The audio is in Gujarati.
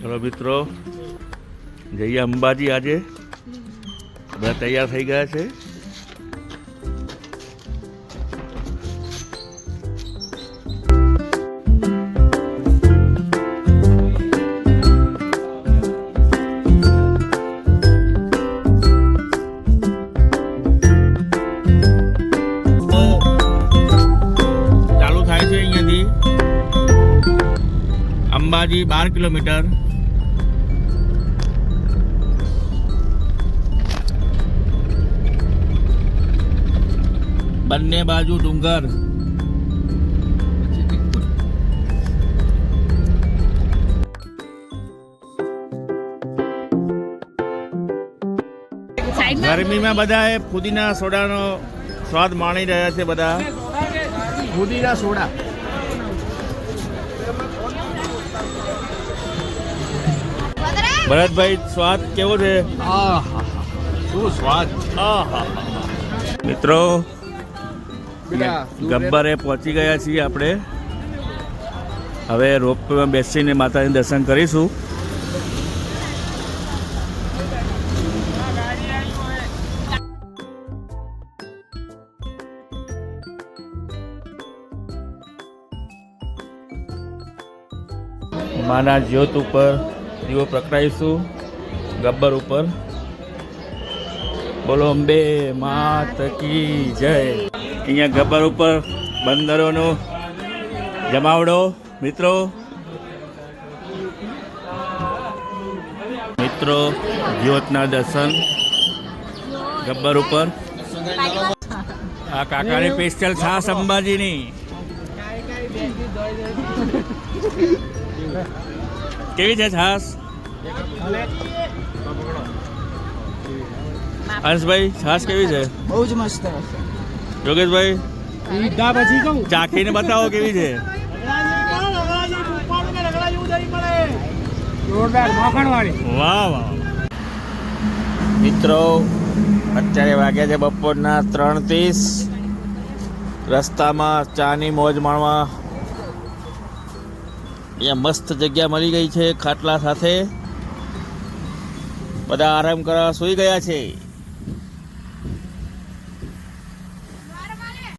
ચલો મિત્રો, જઈએ અંબાજી. આજે બધા તૈયાર થઈ ગયા છે. ચાલુ થાય છે અહીંયાથી અંબાજી 12 કિલોમીટર. બંને બાજુ ડુંગર. ગરમીમાં બધા ફુદીના સોડાનો સ્વાદ માણી રહ્યા છે. બધા ફુદીના સોડા. ભરતભાઈ, સ્વાદ કેવો છે? શું સ્વાદ! મિત્રો, ગબ્બરે પહોંચી ગયા છીએ આપણે. હવે રોપવેમાં બેસીને માતાજીના દર્શન કરીશું. માના જ્યોત ઉપર દીવો પ્રગટાવીશું ગબ્બર ઉપર. બોલો અંબે માત કી જય. અહીંયા ગબ્બર ઉપર બંદરોનો જમાવડો. મિત્રો જ્યોતના દર્શન ગબ્બર ઉપર. આ કાકાની સ્પેશિયલ છાશ અંબાજીની. કેવી છે છાશ? હર્ષભાઈ, છાશ કેવી છે? બહુ જ મસ્ત. યોગેશભાઈ, ચાખીને બતાવો કેવી છે. વાહ વાહ. મિત્રો, અત્યારે વાગ્યા છે બપોરના 3:30. રસ્તામાં ચાની મોજ માણવા અહીંયા મસ્ત જગ્યા મળી ગઈ છે. ખાટલા સાથે બધા આરામ કરવા સૂઈ ગયા છે.